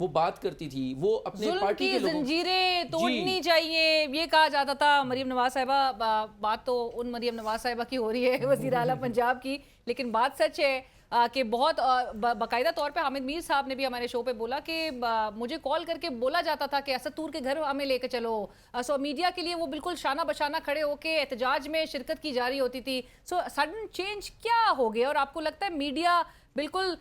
وہ بات کرتی تھی، وہ اپنے ظلم پارٹی کی کے لوگوں زنجیریں توڑنی چاہیے یہ کہا جاتا تھا. مریم نواز صاحبہ، بات تو ان مریم نواز صاحبہ کی ہو رہی ہے وزیر اعلیٰ پنجاب کی، لیکن بات سچ ہے کہ بہت باقاعدہ طور پہ حامد میر صاحب نے بھی ہمارے شو پہ بولا کہ مجھے کال کر کے بولا جاتا تھا کہ اسد طور کے گھر ہمیں لے کے چلو. سو میڈیا کے لیے وہ بالکل شانہ بشانہ کھڑے ہو کے احتجاج میں شرکت کی جا رہی ہوتی تھی. سو سڈن چینج کیا ہو گیا اور آپ کو لگتا ہے میڈیا بالکل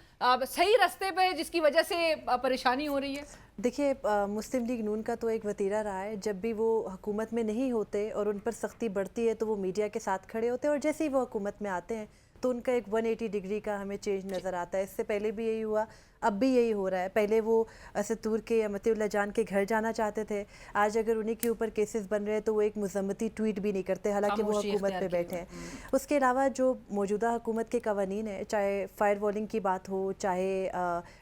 صحیح رستے پہ جس کی وجہ سے پریشانی ہو رہی ہے؟ دیکھیے مسلم لیگ نون کا تو ایک وتیرہ رہا ہے، جب بھی وہ حکومت میں نہیں ہوتے اور ان پر سختی بڑھتی ہے تو وہ میڈیا کے ساتھ کھڑے ہوتے ہیں، اور جیسے ہی وہ حکومت میں آتے ہیں تو ان کا ایک 180 ڈگری کا ہمیں چینج نظر آتا ہے. اس سے پہلے بھی یہی ہوا، اب بھی یہی ہو رہا ہے. پہلے وہ اسد طور کے متی اللہ جان کے گھر جانا چاہتے تھے، آج اگر انہیں کے اوپر کیسز بن رہے ہیں تو وہ ایک مذمتی ٹویٹ بھی نہیں کرتے حالانکہ وہ حکومت پہ بیٹھے ہیں. اس کے علاوہ جو موجودہ حکومت کے قوانین ہیں، چاہے فائر والنگ کی بات ہو، چاہے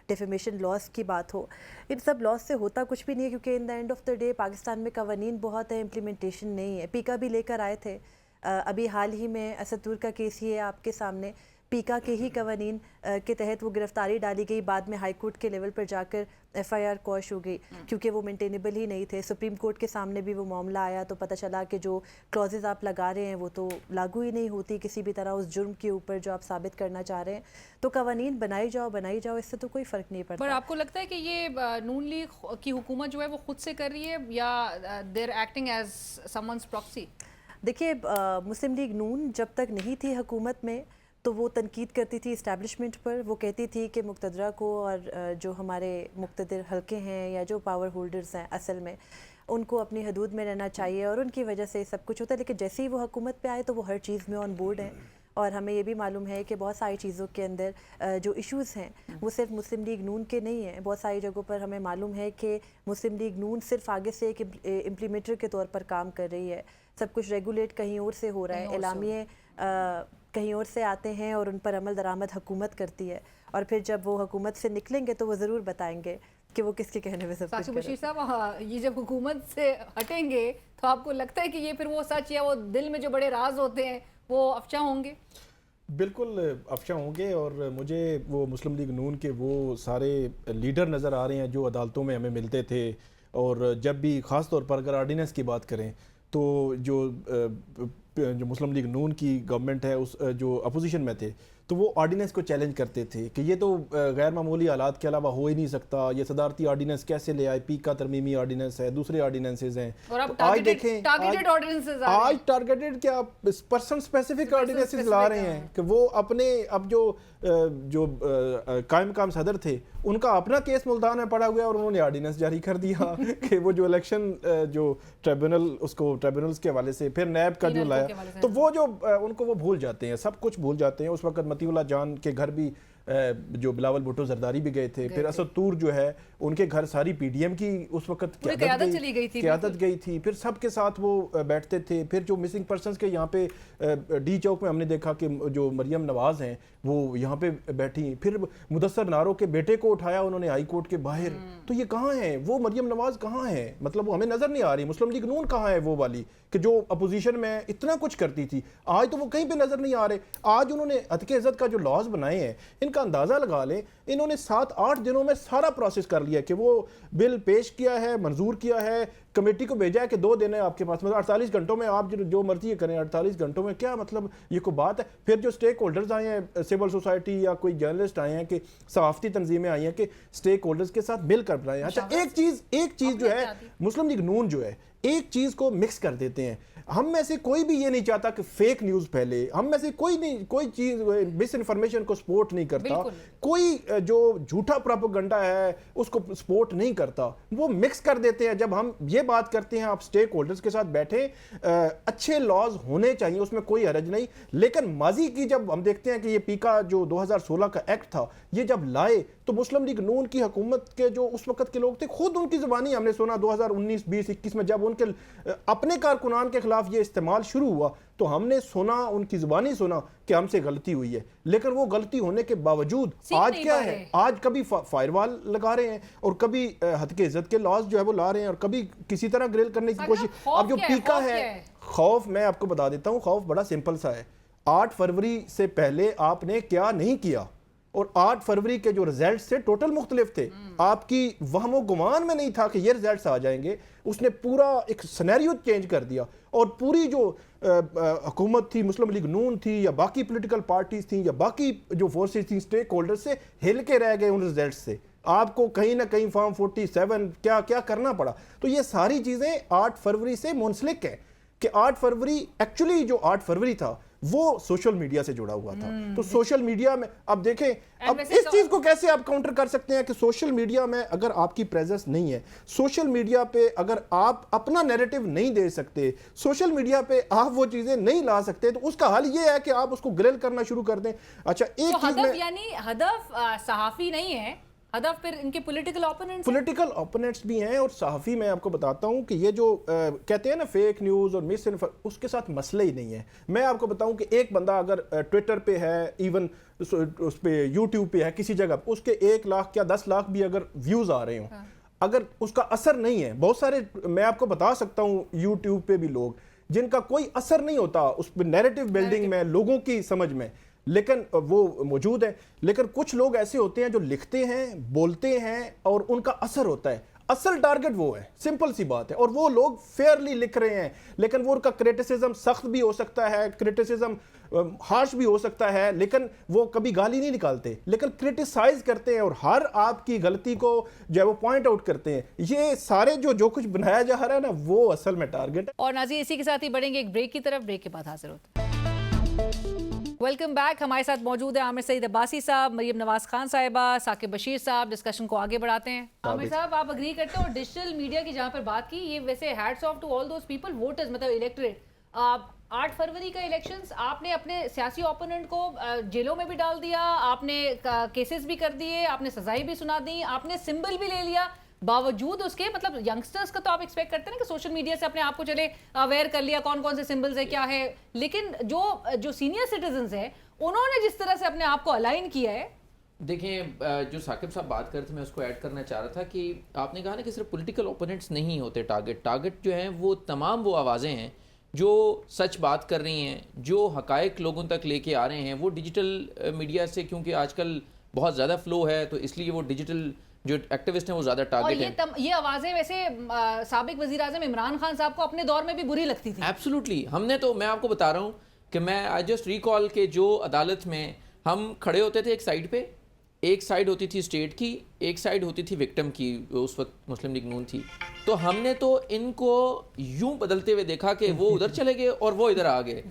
ڈیفیمیشن لاس کی بات ہو، ان سب لاس سے ہوتا کچھ بھی نہیں ہے، کیونکہ in the end of the day Pakistan میں قوانین بہت ہیں، امپلیمنٹیشن نہیں ہے. پیکا بھی لے کر آئے تھے، ابھی حال ہی میں اسد طور کا کیس ہی ہے آپ کے سامنے، پیکا کے ہی قوانین کے تحت وہ گرفتاری ڈالی گئی، بعد میں ہائی کورٹ کے لیول پر جا کر ایف آئی آر کوش ہو گئی کیونکہ وہ مینٹینیبل ہی نہیں تھے. سپریم کورٹ کے سامنے بھی وہ معاملہ آیا تو پتہ چلا کہ جو کلوزز آپ لگا رہے ہیں وہ تو لاگو ہی نہیں ہوتی کسی بھی طرح اس جرم کے اوپر جو آپ ثابت کرنا چاہ رہے ہیں. تو قوانین بنائی جاؤ، اس سے تو کوئی فرق نہیں پڑتا. پر آپ کو لگتا ہے کہ یہ نون لیگ کی حکومت جو ہے وہ خود سے کر رہی ہے یا there acting as some ones proxy? دیکھیے مسلم لیگ نون جب تک نہیں تھی حکومت میں تو وہ تنقید کرتی تھی اسٹیبلشمنٹ پر. وہ کہتی تھی کہ مقتدرہ کو اور جو ہمارے مقتدر حلقے ہیں یا جو پاور ہولڈرز ہیں اصل میں ان کو اپنی حدود میں رہنا چاہیے اور ان کی وجہ سے سب کچھ ہوتا ہے. لیکن جیسے ہی وہ حکومت پہ آئے تو وہ ہر چیز میں آن بورڈ ہیں، اور ہمیں یہ بھی معلوم ہے کہ بہت ساری چیزوں کے اندر جو ایشوز ہیں وہ صرف مسلم لیگ نون کے نہیں ہیں. بہت ساری جگہوں پر ہمیں معلوم ہے کہ مسلم لیگ نون صرف آگے سے ایک امپلیمنٹر کے طور پر کام کر رہی ہے. سب کچھ ریگولیٹ کہیں اور سے ہو رہا ہے، اعلامیے کہیں اور سے آتے ہیں اور ان پر عمل درآمد حکومت کرتی ہے، اور پھر جب وہ حکومت سے نکلیں گے تو وہ ضرور بتائیں گے کہ وہ کس کے کہنے میں سب کچھ ثاقب بشیر صاحب، یہ جب حکومت سے ہٹیں گے تو آپ کو لگتا ہے کہ یہ پھر وہ سچ یا وہ دل میں جو بڑے راز ہوتے ہیں وہ افشاں ہوں گے؟ بالکل افشاں ہوں گے. اور مجھے وہ مسلم لیگ نون کے وہ سارے لیڈر نظر آ رہے ہیں جو عدالتوں میں ہمیں ملتے تھے، اور جب بھی خاص طور پر اگر آرڈیننس کی بات کریں تو جو مسلم لیگ نون کی گورنمنٹ ہے اس جو اپوزیشن میں تھے تو وہ آرڈیننس کو چیلنج کرتے تھے کہ یہ تو غیر معمولی حالات کے علاوہ ہو ہی نہیں سکتا، یہ صدارتی آرڈیننس کیسے لے آئے، پیکا ترمیمی آرڈیننس ہے، دوسرے آرڈیننسز ہیں. آج دیکھیں آج ٹارگیٹڈ کیا پرسن اسپیسیفک آرڈیننسز لا رہے ہیں کہ وہ اپنے اب جو قائم مقام صدر تھے ان کا اپنا کیس ملتان میں پڑا ہوا ہے اور انہوں نے آرڈیننس جاری کر دیا کہ وہ جو الیکشن جو ٹریبونل اس کو ٹریبونلز کے حوالے سے پھر نیب کا جو لایا تو وہ جو ان کو وہ بھول جاتے ہیں، سب کچھ بھول جاتے ہیں. اس وقت متی اللہ جان کے گھر بھی جو بلاول بھٹو زرداری بھی گئے تھے، پھر اسد طور جو ہے ان کے گھر ساری پی ڈی ایم کی اس وقت قیادت گئی تھی، پھر سب کے ساتھ وہ بیٹھتے تھے. پھر جو مسنگ پرسنز کے یہاں پہ ڈی چوک میں ہم نے دیکھا کہ جو مریم نواز ہیں وہ یہاں پہ بیٹھی، پھر مدثر نارو کے بیٹے کو اٹھایا انہوں نے ہائی کورٹ کے باہر. تو یہ کہاں ہیں وہ مریم نواز، کہاں ہیں؟ مطلب وہ ہمیں نظر نہیں آ رہی. مسلم لیگ نون کہاں ہے وہ والی کہ جو اپوزیشن میں اتنا کچھ کرتی تھی؟ آج تو وہ کہیں پہ نظر نہیں آ رہے. آج انہوں نے عتق عزت کا جو لاز بنائے ہیں ان کا اندازہ لگا لیں، انہوں نے 7-8 دنوں میں سارا پروسیس کر لیا کہ وہ بل پیش کیا ہے، منظور کیا ہے، کمیٹی کو بھیجا ہے کہ 2 دن ہے آپ کے پاس، مطلب 48 گھنٹوں میں آپ جو مرضی کریں. 48 گھنٹوں میں کیا مطلب یہ کوئی بات ہے؟ پھر جو سٹیک ہولڈرز آئے ہیں، سول سوسائٹی یا کوئی جرنلسٹ آئے ہیں کہ صحافتی تنظیمیں آئی ہیں کہ سٹیک ہولڈرز کے ساتھ مل کر بنائیں. اچھا ایک چیز جو ہے مسلم لیگ نون جو ہے ایک چیز کو مکس کر دیتے ہیں. ہم میں سے کوئی بھی یہ نہیں چاہتا کہ فیک نیوز پھیلے، ہم میں سے کوئی چیز مس انفارمیشن کو سپورٹ نہیں کرتا، کوئی جو جھوٹا پروپیگنڈا ہے اس کو سپورٹ نہیں کرتا. وہ مکس کر دیتے ہیں. جب ہم یہ بات کرتے ہیں آپ سٹیک ہولڈرز کے ساتھ بیٹھیں، اچھے لاز ہونے چاہیے، اس میں کوئی حرج نہیں، لیکن ماضی کی جب ہم دیکھتے ہیں کہ یہ پیکا جو 2016 کا ایکٹ تھا یہ جب لائے تو مسلم لیگ نون کی حکومت کے جو اس وقت کے لوگ تھے خود ان کی زبانی ہم نے سنا 2019 20 21 میں جب ان کے اپنے کارکنان کے خلاف یہ استعمال شروع ہوا تو ہم نے سنا، ان کی زبانی سنا کہ ہم سے غلطی ہوئی ہے. لیکن وہ غلطی ہونے کے باوجود آج کیا ہے، آج کبھی فائر وال لگا رہے ہیں اور کبھی حد کے عزت کے لاز جو ہے وہ لا رہے ہیں اور کبھی کسی طرح گریل کرنے کی کوشش. اب جو پیکا ہے خوف میں آپ کو بتا دیتا ہوں، خوف بڑا سمپل سا ہے. 8 فروری سے پہلے آپ نے کیا نہیں کیا اور 8 فروری کے جو رزلٹس تھے ٹوٹل مختلف تھے. آپ کی وہم و گمان میں نہیں تھا کہ یہ رزلٹس آ جائیں گے. اس نے پورا ایک سینیریو چینج کر دیا, اور پوری جو حکومت تھی, مسلم لیگ نون تھی یا باقی پولیٹیکل پارٹیز تھیں یا باقی جو فورسز تھیں, اسٹیک ہولڈر سے ہل کے رہ گئے ان رزلٹس سے. آپ کو کہیں نہ کہیں فارم 47 کیا کرنا پڑا. تو یہ ساری چیزیں 8 فروری سے منسلک ہیں کہ 8 فروری ایکچولی جو 8 فروری تھا وہ سوشل میڈیا سے جڑا ہوا تھا. تو سوشل میڈیا میں اب دیکھیں, اب اس چیز کو کیسے آپ کاؤنٹر کر سکتے ہیں کہ سوشل میڈیا میں اگر آپ کی پریزنس نہیں ہے, سوشل میڈیا پہ اگر آپ اپنا نیریٹو نہیں دے سکتے, سوشل میڈیا پہ آپ وہ چیزیں نہیں لا سکتے, تو اس کا حل یہ ہے کہ آپ اس کو گرل کرنا شروع کر دیں. اچھا ایک چیز میں, یعنی ہدف صحافی نہیں ہے, ہدف پھر ان کے پولیٹیکل اوپوننٹس بھی ہیں. اور صحافی میں آپ کو بتاتا ہوں کہ یہ جو کہتے ہیں نا فیک نیوز اور مس اس کے ساتھ مسئلہ ہی نہیں ہے. میں آپ کو بتاؤں کہ ایک بندہ اگر ٹویٹر پہ ہے, ایون اس پہ یوٹیوب پہ ہے, کسی جگہ اس کے 1 لاکھ یا 10 لاکھ بھی اگر ویوز آ رہے ہوں, اگر اس کا اثر نہیں ہے, بہت سارے میں آپ کو بتا سکتا ہوں یوٹیوب پہ بھی لوگ جن کا کوئی اثر نہیں ہوتا اس پہ نیریٹو بلڈنگ میں, لوگوں کی سمجھ میں, لیکن وہ موجود ہے. لیکن کچھ لوگ ایسے ہوتے ہیں جو لکھتے ہیں, بولتے ہیں اور ان کا اثر ہوتا ہے. اصل ٹارگٹ وہ ہے, سمپل سی بات ہے, اور وہ لوگ فیئرلی لکھ رہے ہیں. لیکن وہ ان کا کریٹیسزم سخت بھی ہو سکتا ہے, کریٹیسزم ہارش بھی ہو سکتا ہے, لیکن وہ کبھی گالی نہیں نکالتے, لیکن کریٹیسائز کرتے ہیں اور ہر آپ کی غلطی کو جو ہے وہ پوائنٹ آؤٹ کرتے ہیں. یہ سارے جو کچھ بنایا جا رہا ہے نا, وہ اصل میں ٹارگٹ ہے. اور ناظرین اسی کے ساتھ ہی بڑھیں گے ایک بریک کی طرف. بریک کے بعد حاضر ہوتے ہیں. Welcome back. ہمارے ساتھ موجود ہیں عامر سعید عباسی صاحب, مریم نواز خان صاحبہ, ثاقب بشیر صاحب. ڈسکشن کو آگے بڑھاتے ہیں. عامر صاحب, آپ اگری کرتے ہیں, اور ڈیجیٹل میڈیا کی جہاں پر بات کی, یہ ویسے hats off to all those people, voters, مطلب الیکٹریٹ. 8 فروری کا الیکشنز, آپ نے اپنے سیاسی اوپوننٹ کو جیلوں میں بھی ڈال دیا, آپ نے کیسز بھی کر دیے, آپ نے سزائیں بھی سنا دی, آپ نے سمبل بھی لے لیا. باوجود اس کے, مطلب ینگسٹرز کا تو آپ ایکسپیکٹ کرتے ہیں نا کہ سوشل میڈیا سے اپنے آپ کو چلے اویئر کر لیا کون کون سے سمبلز ہے کیا ہے, لیکن جو سینئر سٹیزنز ہیں انہوں نے جس طرح سے اپنے آپ کو الائن کیا ہے. دیکھیں, جو ثاقب صاحب بات کرتے تھے میں اس کو ایڈ کرنا چاہ رہا تھا کہ آپ نے کہا نا کہ صرف پولیٹیکل اوپوننٹس نہیں ہوتے ٹارگٹ جو ہیں وہ تمام وہ آوازیں ہیں جو سچ بات کر رہی ہیں, جو حقائق لوگوں تک لے کے آ رہے ہیں. وہ ڈیجیٹل میڈیا سے کیونکہ آج کل بہت زیادہ فلو ہے, تو اس لیے وہ ڈیجیٹل جو ایکٹیوسٹ ہیں وہ زیادہ ٹارگٹ ہیں. یہ آوازیں ویسے سابق وزیر اعظم عمران خان صاحب کو اپنے دور میں بھی بری لگتی تھی. ایبسولوٹلی. ہم نے تو, میں آپ کو بتا رہا ہوں کہ میں آئی جسٹ ریکال کہ جو عدالت میں ہم کھڑے ہوتے تھے, ایک سائڈ پہ, ایک سائڈ ہوتی تھی اسٹیٹ کی, ایک سائڈ ہوتی تھی وکٹم کی, اس وقت مسلم لیگ نون تھی. تو ہم نے تو ان کو یوں بدلتے ہوئے دیکھا کہ وہ ادھر چلے گئے اور وہ ادھر آ گئے.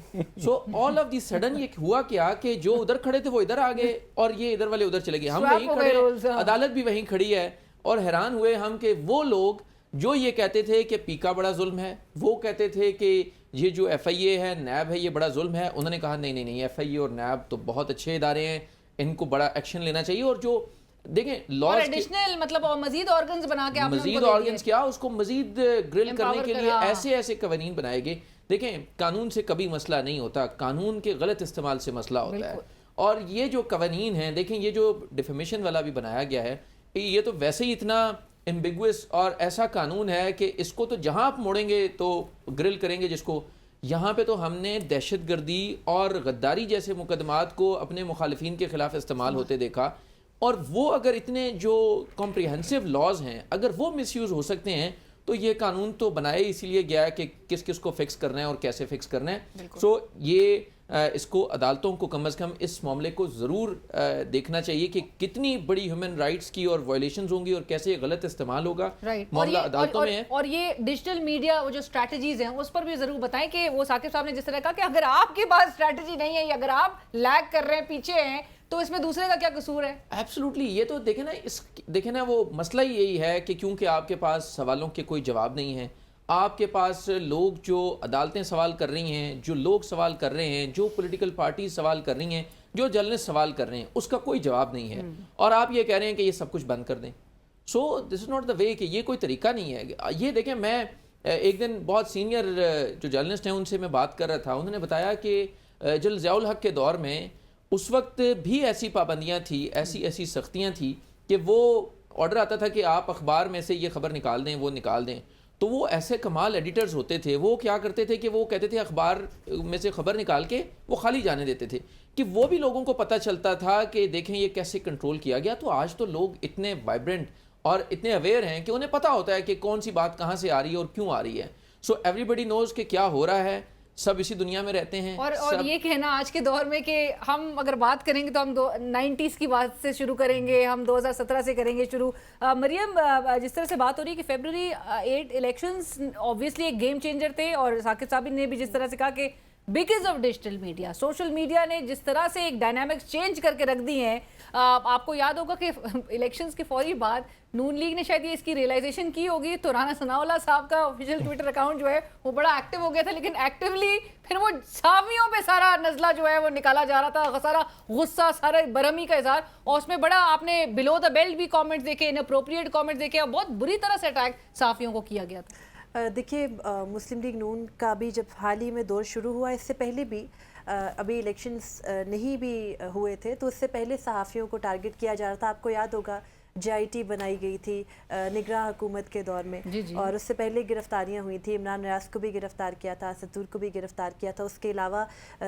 سو آل آف دی سڈن یہ ہوا کیا کہ جو ادھر کھڑے تھے وہ ادھر آ گئے اور یہ ادھر والے ادھر چلے گئے. ہم وہیں کھڑے, عدالت بھی وہیں کھڑی ہے, اور حیران ہوئے ہم کہ وہ لوگ جو یہ کہتے تھے کہ پیکا بڑا ظلم ہے, وہ کہتے تھے کہ یہ جو ایف آئی اے ہے, نیب ہے, یہ بڑا ظلم ہے. انہوں نے کہا نہیں, ایف آئی اے اور نیب تو بہت اچھے ادارے ہیں, ان کو بڑا ایکشن لینا چاہیے. اور جو دیکھیں لاز ایڈیشنل, مطلب مزید آرگنز بنا کے, مزید آرگنز کیا, اس کو مزید گرل کرنے کے لیے ایسے قوانین بنائے گئے. دیکھیں, قانون سے کبھی مسئلہ نہیں ہوتا, قانون کے غلط استعمال سے مسئلہ ہوتا ہے. اور یہ جو قوانین ہیں, دیکھیں یہ جو ڈیفیمیشن والا بھی بنایا گیا ہے, یہ تو ویسے ہی اتنا ایمبیگوس اور ایسا قانون ہے کہ اس کو تو جہاں آپ موڑیں گے تو گرل کریں گے جس کو. یہاں پہ تو ہم نے دہشت گردی اور غداری جیسے مقدمات کو اپنے مخالفین کے خلاف استعمال ہوتے دیکھا. اور وہ اگر اتنے جو کمپریہنسو لاز ہیں اگر وہ مس یوز ہو سکتے ہیں, تو یہ قانون تو بنائے اسی لیے گیا ہے کہ کس کس کو فکس کرنا ہے اور کیسے فکس کرنا ہے. سو یہ اس کو عدالتوں کو کم از کم اس معاملے کو ضرور دیکھنا چاہیے کہ کتنی بڑی ہیومن رائٹس کی اور وائلیشنز ہوں گی اور کیسے غلط استعمال ہوگا. معاملہ عدالتوں میں ہے. اور یہ ڈیجیٹل میڈیا وہ جو اسٹریٹجیز ہیں اس پر بھی ضرور بتائیں کہ وہ ثاقب صاحب نے جس طرح کہا کہ اگر آپ کے پاس اسٹریٹجی نہیں ہے یا اگر آپ لیگ کر رہے ہیں, پیچھے ہیں, تو اس میں دوسرے کا کیا قصور ہے. ایبسولوٹلی. یہ تو دیکھیں نا وہ مسئلہ ہی یہی ہے کہ کیونکہ آپ کے پاس سوالوں کے کوئی جواب نہیں ہے, آپ کے پاس لوگ جو عدالتیں سوال کر رہی ہیں, جو لوگ سوال کر رہے ہیں, جو پولیٹیکل پارٹیز سوال کر رہی ہیں, جو جرنلسٹ سوال کر رہے ہیں, اس کا کوئی جواب نہیں ہے, اور آپ یہ کہہ رہے ہیں کہ یہ سب کچھ بند کر دیں. سو دس از ناٹ دا وے, کہ یہ کوئی طریقہ نہیں ہے. یہ دیکھیں, میں ایک دن بہت سینئر جو جرنلسٹ ہیں ان سے میں بات کر رہا تھا, انہوں نے بتایا کہ جب ضیاء الحق کے دور میں اس وقت بھی ایسی پابندیاں تھیں, ایسی سختیاں تھیں کہ وہ آرڈر آتا تھا کہ آپ اخبار میں سے یہ خبر نکال دیں, وہ نکال دیں. تو وہ ایسے کمال ایڈیٹرز ہوتے تھے, وہ کیا کرتے تھے کہ وہ کہتے تھے اخبار میں سے خبر نکال کے وہ خالی جانے دیتے تھے, کہ وہ بھی لوگوں کو پتہ چلتا تھا کہ دیکھیں یہ کیسے کنٹرول کیا گیا. تو آج تو لوگ اتنے وائبرنٹ اور اتنے اویئر ہیں کہ انہیں پتہ ہوتا ہے کہ کون سی بات کہاں سے آ رہی ہے اور کیوں آ رہی ہے. سو ایوری بڈی نوز کہ کیا ہو رہا ہے, سب اسی دنیا میں رہتے ہیں. اور یہ کہنا آج کے دور میں کہ ہم اگر بات کریں گے تو ہم 90s کی بات سے شروع کریں گے, ہم 2017 سے کریں گے شروع. مریم, جس طرح سے بات ہو رہی ہے کہ فیبروری 8 الیکشنز آبویسلی ایک گیم چینجر تھے, اور ثاقب صاحب نے بھی جس طرح سے کہا کہ because of digital media, social media نے جس طرح سے ایک ڈائنامکس چینج کر کے رکھ دی ہیں. آپ کو یاد ہوگا کہ الیکشنز کے فوری بعد نون لیگ نے شاید یہ اس کی ریئلائزیشن کی ہوگی, تو رانا ثناء اللہ صاحب کا آفیشیل ٹویٹر اکاؤنٹ جو ہے وہ بڑا ایکٹیو ہو گیا تھا, لیکن ایکٹیولی پھر وہ صحافیوں پہ سارا نزلہ جو ہے وہ نکالا جا رہا تھا, سارا غصہ, سارا برہمی کا اظہار, اور اس میں بڑا آپ نے بلو دا بیلٹ بھی کامنٹس دیکھے, اناپروپریٹ کامنٹس دیکھے, اور بہت بری طرح سے اٹیک صحافیوں کو کیا گیا تھا. دیکھیے, مسلم لیگ نون کا بھی جب حال ہی میں دور شروع ہوا, اس سے پہلے بھی ابھی الیکشنز نہیں بھی ہوئے تھے, تو اس سے پہلے صحافیوں کو ٹارگٹ کیا جا رہا تھا. آپ کو یاد ہوگا JIT بنائی گئی تھی نگراں حکومت کے دور میں, اور اس سے پہلے گرفتاریاں ہوئی تھیں. عمران ریاض کو بھی گرفتار کیا تھا, ستور کو بھی گرفتار کیا تھا. اس کے علاوہ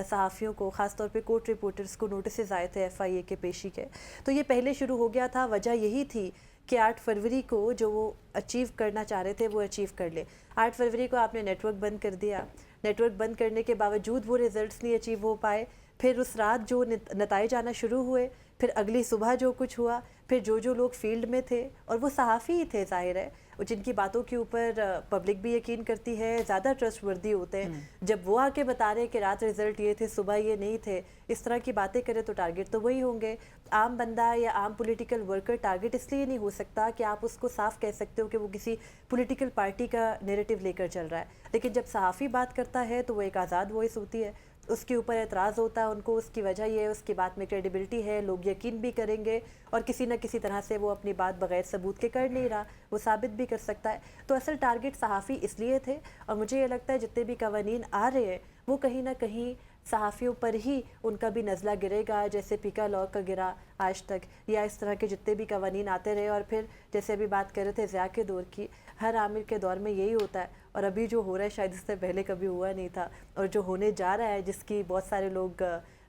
صحافیوں کو, خاص طور پہ کورٹ رپورٹرز کو نوٹسز آئے تھے FIA کے پیشی کے. تو یہ پہلے شروع ہو گیا تھا. وجہ یہی تھی کہ 8 فروری کو جو وہ اچیو کرنا چاہ رہے تھے وہ اچیو کر لے. 8 فروری کو آپ نے نیٹ ورک بند کر دیا. نیٹ ورک بند کرنے کے باوجود وہ ریزلٹس نہیں اچیو ہو پائے. پھر اس رات جو نتائج آنا شروع ہوئے, پھر اگلی صبح جو کچھ ہوا, پھر جو لوگ فیلڈ میں تھے, اور وہ صحافی ہی تھے ظاہر ہے, جن کی باتوں کے اوپر پبلک بھی یقین کرتی ہے, زیادہ ٹرسٹ وردی ہوتے ہیں, جب وہ آ کے بتا رہے کہ رات رزلٹ یہ تھے, صبح یہ نہیں تھے, اس طرح کی باتیں کرے تو ٹارگٹ تو وہی ہوں گے. عام بندہ یا عام پولیٹیکل ورکر ٹارگٹ اس لیے نہیں ہو سکتا کہ آپ اس کو صاف کہہ سکتے ہو کہ وہ کسی پولیٹیکل پارٹی کا نیریٹو لے کر چل رہا ہے. لیکن جب صحافی بات کرتا ہے تو وہ ایک آزاد وائس ہوتی ہے, اس کے اوپر اعتراض ہوتا ہے ان کو. اس کی وجہ یہ ہے اس کی بات میں کریڈیبلٹی ہے, لوگ یقین بھی کریں گے, اور کسی نہ کسی طرح سے وہ اپنی بات بغیر ثبوت کے کر نہیں رہا, وہ ثابت بھی کر سکتا ہے. تو اصل ٹارگٹ صحافی اس لیے تھے, اور مجھے یہ لگتا ہے جتنے بھی قوانین آ رہے ہیں وہ کہیں نہ کہیں صحافیوں پر ہی ان کا بھی نزلہ گرے گا, جیسے پیکا لاء کا گرا آج تک, یا اس طرح کے جتنے بھی قوانین آتے رہے. اور پھر جیسے ابھی بات کر رہے تھے ضیاء کے دور کی, ہر عامر کے دور میں یہی ہوتا ہے, اور ابھی جو ہو رہا ہے شاید اس سے پہلے کبھی ہوا نہیں تھا, اور جو ہونے جا رہا ہے جس کی بہت سارے لوگ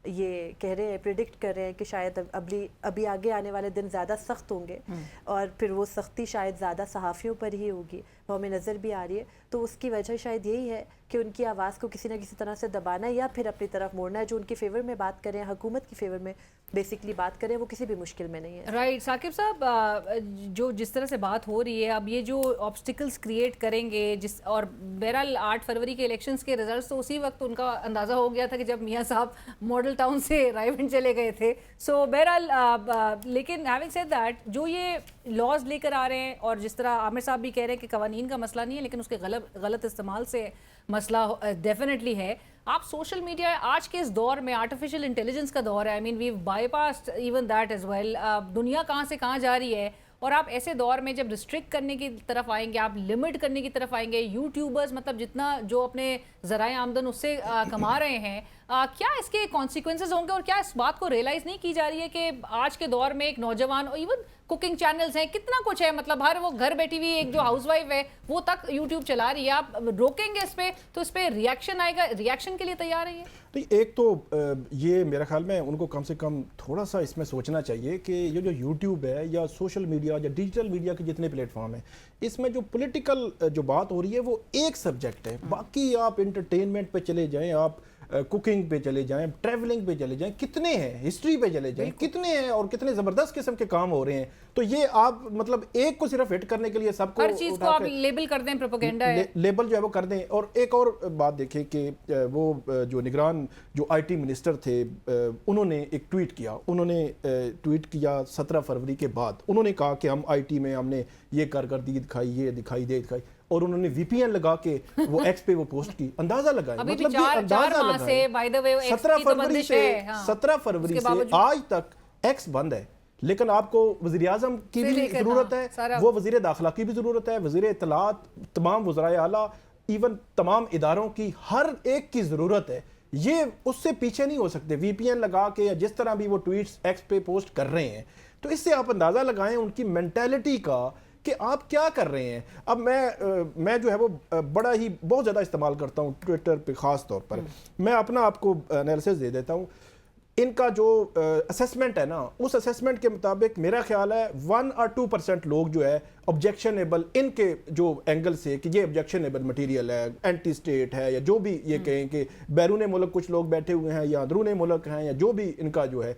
یہ کہہ رہے ہیں, پریڈکٹ کر رہے ہیں کہ شاید ابھی آگے آنے والے دن زیادہ سخت ہوں گے, اور پھر وہ سختی شاید زیادہ صحافیوں پر ہی ہوگی, وہ ہمیں نظر بھی آ رہی ہے. تو اس کی وجہ شاید یہی ہے کہ ان کی آواز کو کسی نہ کسی طرح سے دبانا ہے, یا پھر اپنی طرف موڑنا ہے. جو ان کے فیور میں بات کریں, حکومت کی فیور میں بیسکلی بات کریں, وہ کسی بھی مشکل میں نہیں ہے. رائٹ. ثاقب صاحب, جو جس طرح سے بات ہو رہی ہے, اب یہ جو آبسٹیکلز کریٹ کریں گے, اور بہرحال 8 فروری کے الیکشنز کے ریزلٹس تو اسی وقت ان کا اندازہ ہو گیا تھا کہ جب میاں صاحب ماڈل ٹاؤن سے رائے بند چلے گئے تھے. سو بہرحال, لیکن ہیونگ سیڈ دیٹ, جو یہ لاز لے کر آ رہے ہیں, اور جس طرح عامر صاحب بھی کہہ رہے ہیں کہ قوانین کا مسئلہ نہیں ہے لیکن اس کے غلط استعمال سے مسئلہ ڈیفینیٹلی ہے. آپ سوشل میڈیا آج کے اس دور میں, آرٹیفیشل انٹیلیجنس کا دور ہے, I mean we've bypassed even that as well. دنیا کہاں سے کہاں جا رہی ہے, اور آپ ایسے دور میں جب ریسٹرکٹ کرنے کی طرف آئیں گے, آپ لمٹ کرنے کی طرف آئیں گے, یوٹیوبرز مطلب جتنا جو اپنے ذرائع آمدن اس سے کما رہے ہیں, کیا اس کے کانسیکوینسز ہوں گے, اور کیا اس بات کو ریئلائز نہیں کی جا رہی ہے کہ آج کے دور میں ایک نوجوان, اور ایون کوکنگ چینلز ہیں, کتنا کچھ ہے, مطلب ہر وہ گھر بیٹھی ہوئی ایک جو ہاؤس وائف ہے وہ تک یوٹیوب چلا رہی ہے, آپ روکیں گے اس پہ تو اس پہ ریئیکشن آئے گا, ریئیکشن کے لیے تیار ہے یہ؟ ایک تو یہ میرا خیال میں ان کو کم سے کم تھوڑا سا اس میں سوچنا چاہیے کہ یہ جو یوٹیوب ہے یا سوشل میڈیا یا ڈیجیٹل میڈیا کے جتنے پلیٹ فارم ہیں, اس میں جو پولیٹیکل جو بات ہو رہی ہے وہ ایک سبجیکٹ ہے. باقی آپ انٹرٹینمنٹ پہ چلے جائیں, آپ کوکنگ پہ چلے جائیں, ٹریولنگ پہ چلے جائیں, کتنے ہیں, ہسٹری پہ چلے جائیں, کتنے ہیں, اور کتنے زبردست قسم کے کام ہو رہے ہیں. تو یہ آپ مطلب ایک کو صرف ہٹ کرنے کے لیے سب کو ہر چیز کو آپ لیبل کر دیں, پروپیگنڈا ہے, لیبل جو ہے وہ کر دیں. اور ایک اور بات دیکھیں کہ وہ جو نگران جو IT منسٹر تھے, انہوں نے ایک ٹویٹ کیا, 17 فروری کے بعد انہوں نے کہا کہ ہم IT میں ہم نے یہ کارکردگی دکھائی, یہ دکھائی, دے دکھائی, اور انہوں نے VPN لگا کے وہ ایکس پہ وہ پوسٹ کی. اندازہ لگائیں, مطلب یہ اندازہ لگائیں 17 فروری سے آج تک ایکس بند ہے. لیکن آپ کو وزیر اعظم کی بھی ضرورت ہے, وہ وزیر داخلہ کی بھی ضرورت ہے, وزیر اطلاعات, تمام وزرائے اعلیٰ, ایون تمام اداروں کی, ہر ایک کی ضرورت ہے. یہ اس سے پیچھے نہیں ہو سکتے VPN لگا کے, یا جس طرح بھی وہ ٹویٹس ایکس پہ پوسٹ کر رہے ہیں. تو اس سے آپ اندازہ لگائیں ان کی مینٹیلٹی کا کہ آپ کیا کر رہے ہیں. اب میں جو ہے وہ بڑا ہی بہت زیادہ استعمال کرتا ہوں ٹویٹر پہ خاص طور پر. میں اپنا آپ کو انالیسس دے دیتا ہوں. ان کا جو اسیسمنٹ ہے نا, اس اسیسمنٹ کے مطابق میرا خیال ہے 1 or 2% لوگ جو ہے آبجیکشنیبل ان کے جو اینگل سے کہ یہ آبجیکشنیبل مٹیریل ہے, اینٹی اسٹیٹ ہے, یا جو بھی یہ کہیں کہ بیرون ملک کچھ لوگ بیٹھے ہوئے ہیں یا اندرون ملک ہیں, یا جو بھی ان کا جو ہے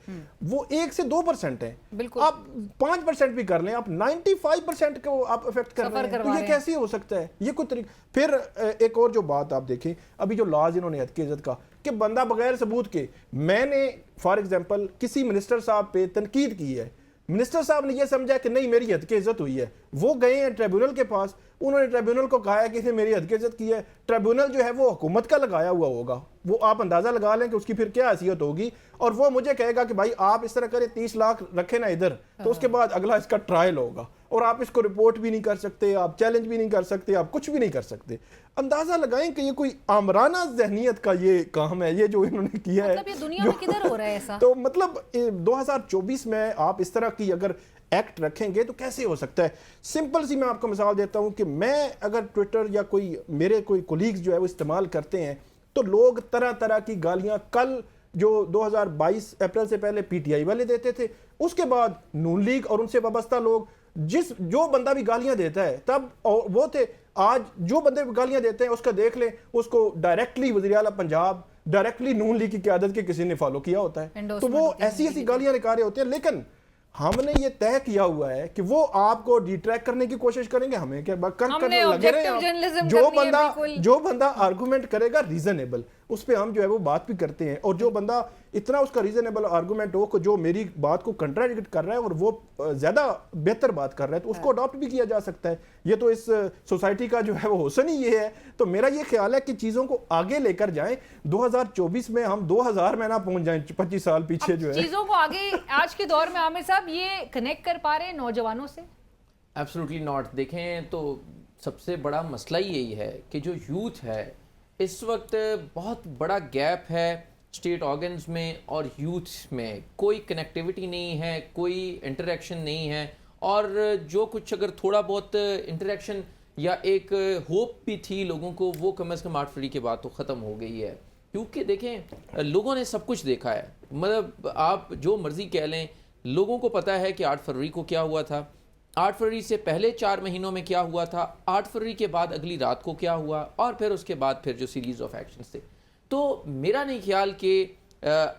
وہ 1 سے 2% ہیں. آپ 5% بھی کر لیں, آپ 95% کو آپ افیکٹ کر رہے ہیں, تو یہ کیسے ہو سکتا ہے؟ یہ کوئی طریقہ. پھر ایک اور جو بات آپ دیکھیں, ابھی جو لاز انہوں نے حد کی عزت کا کہ بندہ بغیر ثبوت کے, میں نے فار ایگزامپل کسی منسٹر صاحب پہ تنقید کی ہے, منسٹر صاحب نے یہ سمجھا کہ نہیں میری حد کی عزت ہوئی ہے, وہ گئے ہیں ٹریبیونل کے پاس, انہوں نے ٹریبیونل کو کہا ہے کہ اس نے میری حد کی عزت کی ہے. ٹریبیونل جو ہے وہ حکومت کا لگایا ہوا ہوگا, وہ آپ اندازہ لگا لیں کہ اس کی پھر کیا حیثیت ہوگی, اور وہ مجھے کہے گا کہ بھائی آپ اس طرح کریں 30 لاکھ رکھے نا ادھر, تو اس کے بعد اگلا اس کا ٹرائل ہوگا, اور آپ اس کو رپورٹ بھی نہیں کر سکتے, آپ چیلنج بھی نہیں کر سکتے, آپ کچھ بھی نہیں کر سکتے. اندازہ لگائیں کہ یہ کوئی آمرانہ ذہنیت کا یہ کام ہے یہ جو انہوں نے کیا ہے. مطلب یہ دنیا میں کدھر ہو رہا ہے ایسا؟ تو مطلب 2024 میں آپ اس طرح کی اگر ایکٹ رکھیں گے تو کیسے ہو سکتا ہے؟ سمپل سی میں آپ کو مثال دیتا ہوں کہ میں اگر ٹویٹر یا میرے کوئی کولیگز جو ہے وہ استعمال کرتے ہیں, تو لوگ طرح طرح کی گالیاں کل جو 2022 اپریل سے پہلے پی ٹی آئی والے دیتے تھے, اس کے بعد نون لیگ اور ان سے وابستہ لوگ, جو بندہ بھی گالیاں دیتا ہے تب وہ تھے, آج جو بندے گالیاں دیتے ہیں اس کا دیکھ لیں, اس کو ڈائریکٹلی وزیر اعلیٰ پنجاب, ڈائریکٹلی نون لیگ کی قیادت کے کسی نے فالو کیا ہوتا ہے, تو وہ ایسی گالیاں نکال رہے ہوتے ہیں. لیکن ہم نے یہ طے کیا ہوا ہے کہ وہ آپ کو ڈیٹریکٹ کرنے کی کوشش کریں گے, ہمیں کیا لگے رہے ہیں. جو بندہ آرگومنٹ کرے گا ریزنیبل, اس پہ ہم جو ہے وہ بات بھی کرتے ہیں, اور جو بندہ اتنا اس کا ریزنیبل آرگومنٹ ہو کہ جو میری بات کو کنٹراڈکٹ کر رہا ہے اور وہ زیادہ بہتر بات کر رہا ہے, تو اس کو اڈاپٹ بھی کیا جا سکتا ہے. یہ تو اس سوسائٹی کا جو ہے وہ حسن ہی یہ ہے. تو میرا یہ خیال ہے کہ چیزوں کو آگے لے کر جائیں, 2024 میں ہم 2000 میں نہ پہنچ جائیں 25 سال پیچھے جو ہے. چیزوں کو آگے آج کے دور میں عامر صاحب یہ کنیکٹ کر پا رہے ہیں نوجوانوں سے؟ Absolutely not. دیکھیں تو سب سے بڑا مسئلہ یہی ہے کہ جو یوتھ ہے اس وقت بہت بڑا گیپ ہے اسٹیٹ آرگنز میں اور یوتھ میں, کوئی کنیکٹیوٹی نہیں ہے, کوئی انٹریکشن نہیں ہے, اور جو کچھ اگر تھوڑا بہت انٹریکشن یا ایک ہوپ بھی تھی لوگوں کو, وہ کم از کم 8 فروری کے بعد تو ختم ہو گئی ہے. کیونکہ دیکھیں لوگوں نے سب کچھ دیکھا ہے, مطلب آپ جو مرضی کہہ لیں, لوگوں کو پتہ ہے کہ 8 فروری کو کیا ہوا تھا, 8 فروری سے پہلے 4 مہینوں میں کیا ہوا تھا, 8 فروری کے بعد اگلی رات کو کیا ہوا, اور پھر اس کے بعد پھر جو سیریز آف ایکشنز تھے. تو میرا نہیں خیال کہ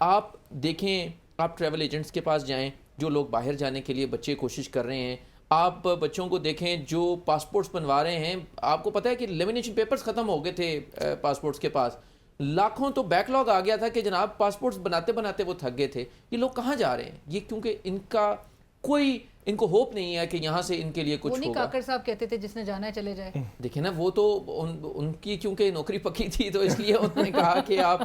آپ دیکھیں, آپ ٹریول ایجنٹس کے پاس جائیں, جو لوگ باہر جانے کے لیے بچے کوشش کر رہے ہیں, آپ بچوں کو دیکھیں جو پاسپورٹس بنوا رہے ہیں. آپ کو پتہ ہے کہ لیمینیشن پیپرز ختم ہو گئے تھے پاسپورٹس کے پاس, لاکھوں تو بیک لاگ آ گیا تھا کہ جناب پاسپورٹس بناتے بناتے وہ تھک گئے تھے. یہ لوگ کہاں جا رہے ہیں؟ یہ کیونکہ ان کا کوئی ان کو ہوپ نہیں ہے کہ یہاں سے ان کے لیے کچھ ہوگا. کاکر صاحب کہتے تھے جس نے جانا ہے چلے جائے. دیکھیں نا, وہ تو ان کی کیونکہ نوکری پکی تھی تو اس لیے انہوں نے کہا کہ آپ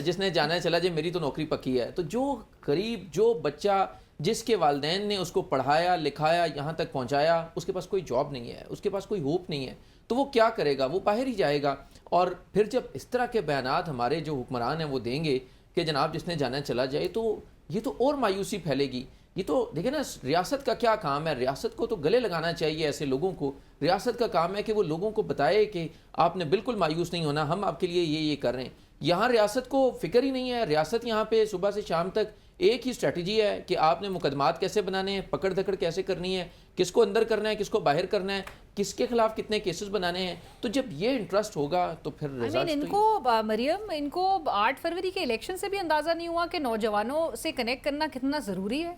جس نے جانا ہے چلا جائے, میری تو نوکری پکی ہے. تو جو قریب جو بچہ جس کے والدین نے اس کو پڑھایا لکھایا یہاں تک پہنچایا, اس کے پاس کوئی جاب نہیں ہے, اس کے پاس کوئی ہوپ نہیں ہے, تو وہ کیا کرے گا؟ وہ باہر ہی جائے گا. اور پھر جب اس طرح کے بیانات ہمارے جو حکمران ہیں وہ دیں گے کہ جناب جس نے جانا ہے چلا جائے, تو یہ تو اور مایوسی پھیلے گی. یہ تو دیکھیں نا, ریاست کا کیا کام ہے؟ ریاست کو تو گلے لگانا چاہیے ایسے لوگوں کو. ریاست کا کام ہے کہ وہ لوگوں کو بتائے کہ آپ نے بالکل مایوس نہیں ہونا, ہم آپ کے لیے یہ کر رہے ہیں. یہاں ریاست کو فکر ہی نہیں ہے. ریاست یہاں پہ صبح سے شام تک ایک ہی اسٹریٹجی ہے کہ آپ نے مقدمات کیسے بنانے ہیں, پکڑ دھکڑ کیسے کرنی ہے, کس کو اندر کرنا ہے, کس کو باہر کرنا ہے, کس کے خلاف کتنے کیسز بنانے ہیں. تو جب یہ انٹرسٹ ہوگا تو پھر ریزلٹس. ان کو مریم, ان کو 8 فروری کے الیکشن سے بھی اندازہ نہیں ہوا کہ نوجوانوں سے کنیکٹ کرنا کتنا ضروری ہے.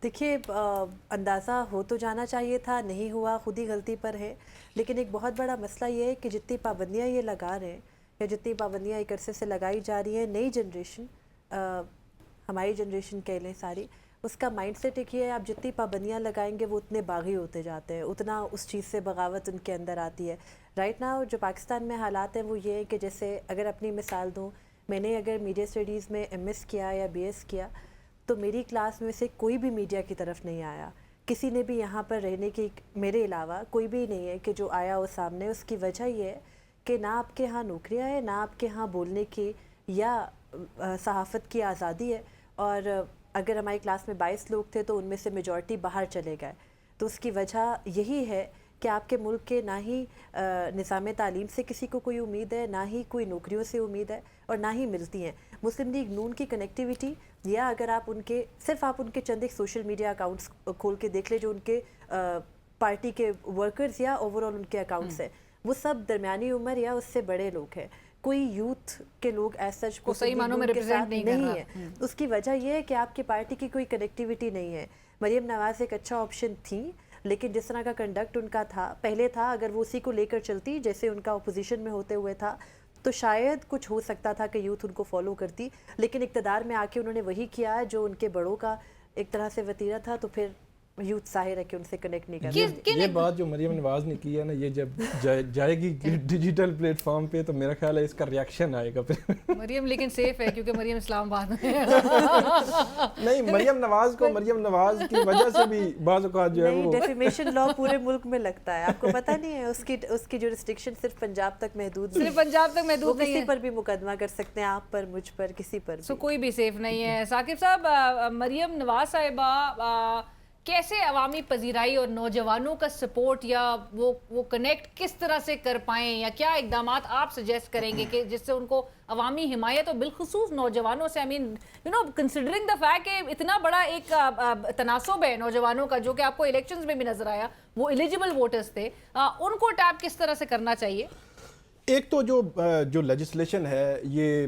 دیکھیے اندازہ ہو تو جانا چاہیے تھا, نہیں ہوا, خود ہی غلطی پر ہے. لیکن ایک بہت بڑا مسئلہ یہ ہے کہ جتنی پابندیاں یہ لگا رہے ہیں یا جتنی پابندیاں ایک عرصے سے لگائی جا رہی ہیں, نئی جنریشن, ہماری جنریشن کہہ لیں ساری, اس کا مائنڈ سیٹ ایک ہی ہے, آپ جتنی پابندیاں لگائیں گے وہ اتنے باغی ہوتے جاتے ہیں, اتنا اس چیز سے بغاوت ان کے اندر آتی ہے. رائٹ ناؤ جو پاکستان میں حالات ہیں وہ یہ ہے کہ جیسے اگر اپنی مثال دوں, میں نے اگر میڈیا اسٹڈیز میں MS کیا یا BS کیا, تو میری کلاس میں سے کوئی بھی میڈیا کی طرف نہیں آیا. کسی نے بھی یہاں پر رہنے کی میرے علاوہ کوئی بھی نہیں ہے کہ جو آیا وہ سامنے. اس کی وجہ یہ ہے کہ نہ آپ کے ہاں نوکریاں ہیں, نہ آپ کے ہاں بولنے کی یا صحافت کی آزادی ہے. اور اگر ہماری کلاس میں 22 لوگ تھے تو ان میں سے میجورٹی باہر چلے گئے. تو اس کی وجہ یہی ہے کہ آپ کے ملک کے نہ ہی نظام تعلیم سے کسی کو کوئی امید ہے، نہ ہی کوئی نوکریوں سے امید ہے، اور نہ ہی ملتی ہیں. مسلم لیگ نون کی کنیکٹیوٹی، یا اگر آپ صرف آپ ان کے چند ایک سوشل میڈیا اکاؤنٹس کھول کے دیکھ لیں جو ان کے پارٹی کے ورکرز یا اوور آل ان کے اکاؤنٹس ہیں، وہ سب درمیانی عمر یا اس سے بڑے لوگ ہیں. کوئی یوتھ کے لوگ ایسا صحیح معنوں میں ریپرزینٹ نہیں ہے. اس کی وجہ یہ ہے کہ آپ کی پارٹی کی کوئی کنیکٹیوٹی نہیں ہے. مریم نواز ایک اچھا آپشن تھی، لیکن جس طرح کا کنڈکٹ ان کا پہلے تھا، اگر وہ اسی کو لے کر چلتی جیسے ان کا اپوزیشن میں ہوتے ہوئے تھا تو شاید کچھ ہو سکتا تھا کہ یوتھ ان کو فالو کرتی. لیکن اقتدار میں آ کے انہوں نے وہی کیا جو ان کے بڑوں کا ایک طرح سے وتیرہ تھا، تو پھر یوتھ ظاہر ہے کہ ان سے کنیکٹ نہیں کرتا. یہ بات جو مریم نواز نے کی ہے نا، یہ جب جائے گی ڈیجیٹل پلیٹ فارم پہ تو میرا خیال ہے اس کا ریاکشن آئے گا پھر. مریم لیکن سیف ہے کیونکہ مریم اسلام آباد میں ہے. نہیں، مریم نواز کو مریم نواز کی وجہ سے بھی بعض اوقات جو ہے وہ ڈیفیمیشن لا پورے ملک میں لگتا ہے. آپ کو پتہ نہیں ہے اس کی جورسڈکشن صرف پنجاب تک محدود نہیں، صرف پنجاب تک محدود نہیں ہے. کسی پر بھی مقدمہ کر سکتے ہیں، آپ پر، مجھ پر، کسی پر بھی. کوئی بھی سیف نہیں ہے. ثاقب صاحب، مریم نواز صاحبہ کیسے عوامی پذیرائی اور نوجوانوں کا سپورٹ یا وہ کنیکٹ کس طرح سے کر پائیں، یا کیا اقدامات آپ سجیسٹ کریں گے کہ جس سے ان کو عوامی حمایت اور بالخصوص نوجوانوں سے، کنسیڈرنگ دا فیکٹ کہ اتنا بڑا ایک تناسب ہے نوجوانوں کا جو کہ آپ کو الیکشنز میں بھی نظر آیا، وہ ایلیجبل ووٹرز تھے، ان کو ٹیپ کس طرح سے کرنا چاہیے؟ ایک تو جو لیجسلیشن ہے، یہ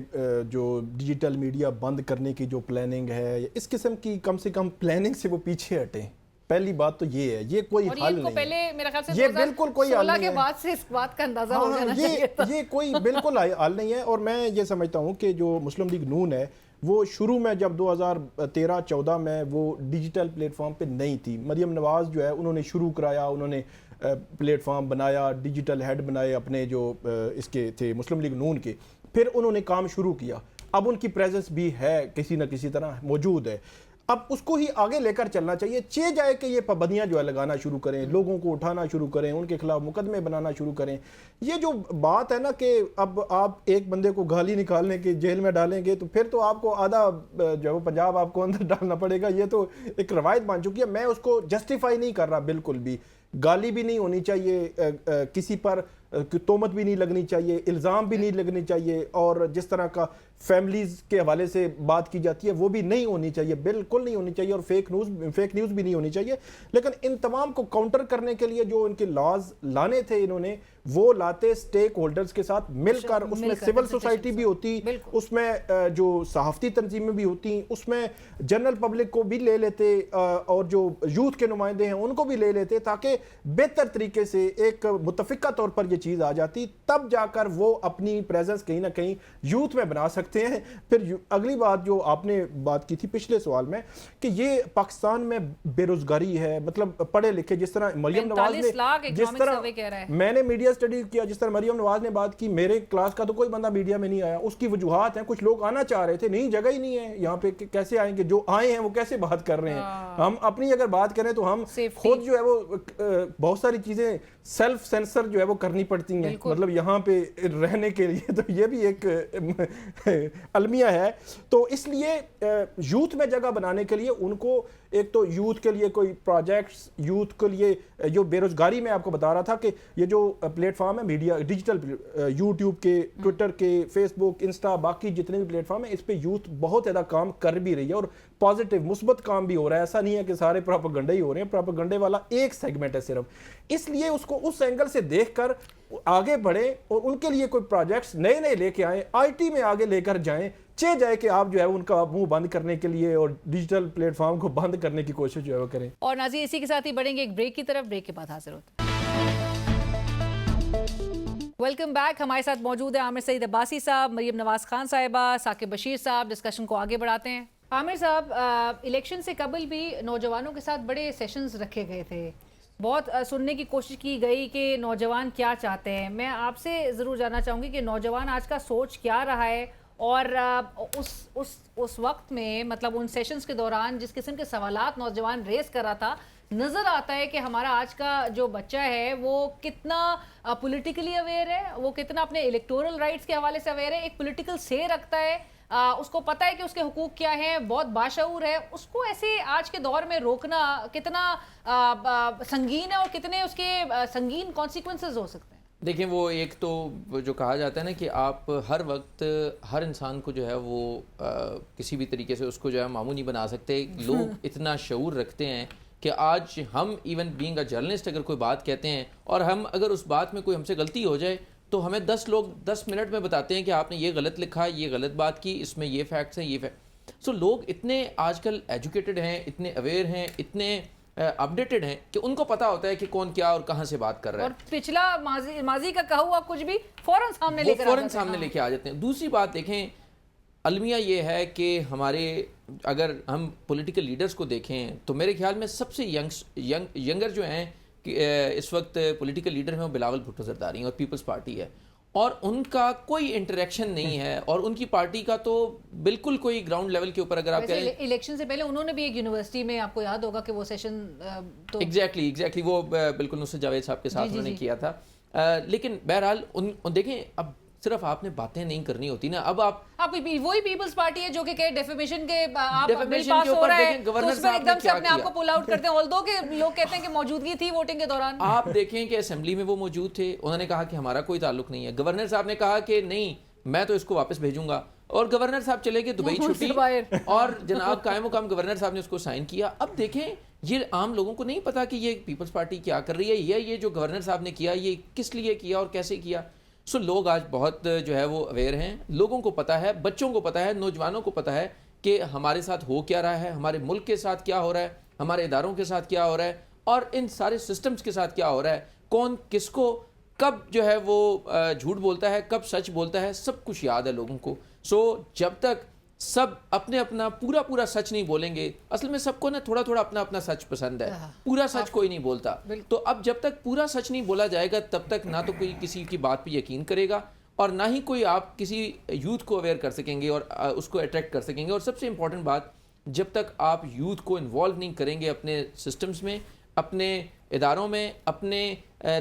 جو ڈیجیٹل میڈیا بند کرنے کی جو پلاننگ ہے، اس قسم کی کم سے کم پلاننگ سے وہ پیچھے ہٹیں. پہلی بات تو یہ ہے، یہ کوئی حل نہیں ہے. پہلے میرا خیال سے یہ بالکل کوئی حل نہیں ہے. کے بعد سے اس بات کا اندازہ ہو جانا چاہیے. یہ کوئی بالکل حل نہیں ہے. اور میں یہ سمجھتا ہوں کہ جو مسلم لیگ نون ہے وہ شروع میں جب 2013-14 میں وہ ڈیجیٹل پلیٹ فارم پہ نہیں تھی. مریم نواز جو ہے انہوں نے شروع کرایا، انہوں نے پلیٹ فارم بنایا، ڈیجیٹل ہیڈ بنائے اپنے جو اس کے تھے مسلم لیگ نون کے، پھر انہوں نے کام شروع کیا. اب ان کی پریزنس بھی ہے، کسی نہ کسی طرح موجود ہے. اب اس کو ہی آگے لے کر چلنا چاہیے. جائے کہ یہ پابندیاں جو ہے لگانا شروع کریں، لوگوں کو اٹھانا شروع کریں، ان کے خلاف مقدمے بنانا شروع کریں. یہ جو بات ہے نا کہ اب آپ ایک بندے کو گالی نکالنے کے جیل میں ڈالیں گے تو پھر تو آپ کو آدھا جو ہے پنجاب آپ کو اندر ڈالنا پڑے گا. یہ تو ایک روایت بن چکی ہے. میں اس کو جسٹیفائی نہیں کر رہا بالکل بھی. گالی بھی نہیں ہونی چاہیے، کسی پر تہمت بھی نہیں لگنی چاہیے، الزام بھی نہیں لگنی چاہیے، اور جس طرح کا فیملیز کے حوالے سے بات کی جاتی ہے وہ بھی نہیں ہونی چاہیے، بالکل نہیں ہونی چاہیے. اور فیک نیوز بھی نہیں ہونی چاہیے. لیکن ان تمام کو کاؤنٹر کرنے کے لیے جو ان کے لاز لانے تھے انہوں نے وہ لاتے سٹیک ہولڈرز کے ساتھ مل کر. اس میں سول سوسائٹی بھی ہوتی، اس میں جو صحافتی تنظیمیں بھی ہوتی، اس میں جنرل پبلک کو بھی لے لیتے، اور جو یوتھ کے نمائندے ہیں ان کو بھی لے لیتے، تاکہ بہتر طریقے سے ایک متفقہ طور پر یہ چیز آ جاتی. تب جا کر وہ اپنی پریزنس کہیں نہ کہیں یوتھ میں بنا سکتے ہیں. پھر اگلی بات جو آپ نے بات کی تھی پچھلے سوال میں کہ یہ پاکستان میں بے روزگاری ہے، مطلب پڑھے لکھے جس طرح مریم نواز نے، جس طرح میں نے میڈیا اسٹڈی کیا، جس طرح مریم نواز نے بات کی، میرے کلاس کا تو کوئی بندہ میڈیا میں نہیں آیا. اس کی وجوہات ہیں، کچھ لوگ آنا چاہ رہے تھے، نہیں جگہ ہی نہیں ہے یہاں پہ، کیسے آئیں گے؟ جو آئے ہیں وہ کیسے بات کر رہے ہیں؟ ہم اپنی اگر بات کریں تو ہم خود جو ہے وہ بہت ساری چیزیں سیلف سینسر جو ہے وہ کرنی پڑتی ہیں، مطلب یہاں پہ رہنے کے لیے. تو یہ بھی ایک المیہ ہے. تو اس لیے یوتھ میں جگہ بنانے کے لیے ان کو ایک تو یوتھ کے لیے کوئی پروجیکٹس، یوتھ کے لیے جو بے روزگاری میں آپ کو بتا رہا تھا کہ یہ جو پلیٹ فارم ہے میڈیا ڈیجیٹل، یوٹیوب کے، ٹویٹر کے، فیس بک، انسٹا، باقی جتنے بھی پلیٹ فارم ہیں، اس پہ یوتھ بہت زیادہ کام کر بھی رہی ہے، اور پازیٹیو مثبت کام بھی ہو رہا ہے. ایسا نہیں ہے کہ سارے پراپیگنڈے ہی ہو رہے ہیں، پراپیگنڈے والا ایک سیگمنٹ ہے صرف. اس لیے اس کو اس اینگل سے دیکھ کر آگے بڑھیں اور ان کے لیے کوئی پروجیکٹس نئے نئے لے کے آئیں، آئی ٹی میں آگے لے کر جائیں. جائے کہ آپ جو ہے ان کا منہ بند کرنے کے لیے اور ڈیجیٹل پلیٹ فارم کو بند کرنے کی کوشش جو ہے وہ کریں. اور ناظرین اسی کے ساتھ ہی بڑھیں گے ایک بریک کی طرف. بریک کے بعد حاضر ہوتے ہیں. Welcome back. ہمارے ساتھ موجود ہیں عامر سعید عباسی صاحب، مریم نواز خان صاحبہ، ثاقب بشیر صاحب. ڈسکشن کو آگے بڑھاتے ہیں. عامر صاحب، الیکشن سے قبل بھی نوجوانوں کے ساتھ بڑے سیشنز رکھے گئے تھے، بہت سننے کی کوشش کی گئی کہ نوجوان کیا چاہتے ہیں. میں آپ سے ضرور جاننا چاہوں گی کہ نوجوان آج کا سوچ کیا رہا ہے، اور اس وقت میں مطلب ان سیشنز کے دوران جس قسم کے سوالات نوجوان ریز کر رہا تھا، نظر آتا ہے کہ ہمارا آج کا جو بچہ ہے وہ کتنا پولیٹیکلی اویئر ہے, وہ کتنا اپنے الیکٹورل رائٹس کے حوالے سے اویئر ہے, ایک پولیٹیکل سے رکھتا ہے, اس کو پتہ ہے کہ اس کے حقوق کیا ہیں, بہت باشعور ہے. اس کو ایسے آج کے دور میں روکنا کتنا سنگین ہے اور کتنے اس کے سنگین کانسیکوینسز ہو سکتے ہیں؟ دیکھیں, وہ ایک تو جو کہا جاتا ہے نا کہ آپ ہر وقت ہر انسان کو جو ہے وہ کسی بھی طریقے سے اس کو جو ہے معمول نہیں بنا سکتے. لوگ اتنا شعور رکھتے ہیں کہ آج ہم ایون بینگ اے جرنلسٹ اگر کوئی بات کہتے ہیں اور ہم اگر اس بات میں کوئی ہم سے غلطی ہو جائے تو ہمیں 10 لوگ 10 منٹ میں بتاتے ہیں کہ آپ نے یہ غلط لکھا, یہ غلط بات کی, اس میں یہ فیکٹس ہیں, یہ سو لوگ اتنے آج کل ایجوکیٹڈ ہیں, اتنے اویئر ہیں, اتنے اپڈیٹڈ ہیں کہ ان کو پتہ ہوتا ہے کہ کون کیا اور کہاں سے بات کر رہا ہے, اور پچھلا ماضی کا کہا ہوا کچھ بھی فوراً سامنے لے کے آ جاتے ہیں. دوسری بات دیکھیں, المیہ یہ ہے کہ ہمارے اگر ہم پولیٹیکل لیڈرز کو دیکھیں تو میرے خیال میں سب سے ینگر جو ہیں اس وقت پولیٹیکل لیڈر ہیں وہ بلاول بھٹو زرداری ہیں اور پیپلز پارٹی ہے, اور ان کا کوئی انٹریکشن نہیں ہے, اور ان کی پارٹی کا تو بالکل کوئی گراؤنڈ لیول کے اوپر اگر آپ کہیں. الیکشن سے پہلے انہوں نے بھی ایک یونیورسٹی میں, آپ کو یاد ہوگا کہ وہ سیشن ایگزیکٹلی وہ بالکل نصرت جاوید صاحب کے ساتھ انہوں نے کیا تھا. لیکن بہرحال دیکھیں, اب صرف آپ نے باتیں نہیں کرنی ہوتی نا, اب آپ وہی پیپلز پارٹی ہے جو کہ ڈیفیمیشن کے بل پاس ہو رہا ہے تو اس میں ایک دم سے اپنے آپ کو پل آؤٹ کرتے ہیں, آلدو کہ لوگ کہتے ہیں کہ موجودگی تھی ووٹنگ کے دوران. آپ دیکھیں کہ اسمبلی میں وہ موجود تھے, انہوں نے کہا کہ ہمارا کوئی تعلق نہیں ہے. گورنر صاحب نے کہا کہ نہیں میں تو اس کو واپس بھیجوں گا, اور گورنر صاحب چلے گئے دبئی چھٹی, اور جناب قائم مقام گورنر صاحب نے اس کو سائن کیا. اب دیکھیں یہ عام لوگوں کو نہیں پتا کہ یہ پیپلز پارٹی کیا کر رہی ہے, یہ جو گورنر صاحب نے کیا یہ کس لیے کیا اور کیسے کیا. سو لوگ آج بہت جو ہے وہ اویئر ہیں, لوگوں کو پتہ ہے, بچوں کو پتہ ہے, نوجوانوں کو پتہ ہے کہ ہمارے ساتھ ہو کیا رہا ہے, ہمارے ملک کے ساتھ کیا ہو رہا ہے, ہمارے اداروں کے ساتھ کیا ہو رہا ہے, اور ان سارے سسٹمز کے ساتھ کیا ہو رہا ہے, کون کس کو کب جو ہے وہ جھوٹ بولتا ہے, کب سچ بولتا ہے, سب کچھ یاد ہے لوگوں کو. سو جب تک سب اپنا پورا سچ نہیں بولیں گے, اصل میں سب کو نا تھوڑا اپنا سچ پسند ہے, پورا سچ کوئی نہیں بولتا. تو اب جب تک پورا سچ نہیں بولا جائے گا تب تک نہ تو کوئی کسی کی بات پہ یقین کرے گا, اور نہ ہی کوئی آپ کسی یوتھ کو اویئر کر سکیں گے اور اس کو اٹریکٹ کر سکیں گے. اور سب سے امپورٹنٹ بات, جب تک آپ یوتھ کو انوالو نہیں کریں گے اپنے سسٹمز میں, اپنے اداروں میں, اپنے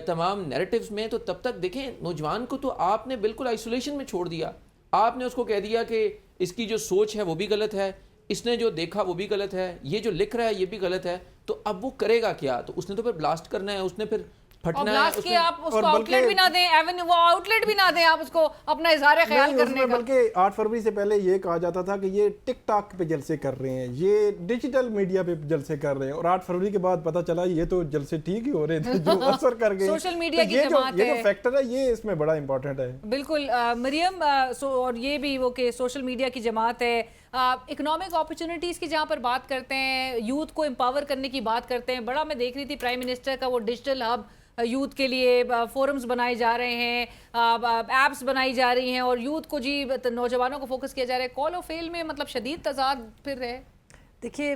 تمام نیریٹیوز میں, تو تب تک دیکھیں نوجوان کو تو آپ نے بالکل آئسولیشن میں چھوڑ دیا. آپ نے اس کو کہہ دیا کہ اس کی جو سوچ ہے وہ بھی غلط ہے, اس نے جو دیکھا وہ بھی غلط ہے, یہ جو لکھ رہا ہے یہ بھی غلط ہے, تو اب وہ کرے گا کیا؟ تو اس نے تو پھر بلاسٹ کرنا ہے, اس نے پھر پھٹنا ہے. اور آپ اس کو آؤٹ لیٹ بھی نہ دیں, وہ آؤٹ لیٹ بھی نہ دیں آپ اس کو اپنا اظہار خیال کرنے کا. بلکہ 8 فروری سے پہلے یہ کہا جاتا تھا کہ یہ ٹک ٹاک پہ جلسے کر رہے ہیں, یہ ڈیجیٹل میڈیا پہ جلسے کر رہے ہیں, اور 8 فروری کے بعد پتہ چلا یہ تو جلسے ٹھیک ہی ہو رہے تھے جو اثر کر گئے. سوشل میڈیا کی جماعت ہے, یہ جو فیکٹر ہے یہ اس میں بڑا امپورٹنٹ ہے. بالکل مریم, اور یہ بھی وہ کہ سوشل میڈیا کی جماعت ہے. اکنامک اپرچونٹیز کی جہاں پر بات کرتے ہیں, یوتھ کو امپاور کرنے کی بات کرتے ہیں, بڑا میں دیکھ رہی تھی پرائم منسٹر کا وہ ڈیجیٹل ہب یوتھ کے لیے, فورمز بنائے جا رہے ہیں, ایپس بنائی جا رہی ہیں, اور یوتھ کو نوجوانوں کو فوکس کیا جا رہا ہے. کال و فیل میں مطلب شدید تضاد پھر ہے. دیکھیے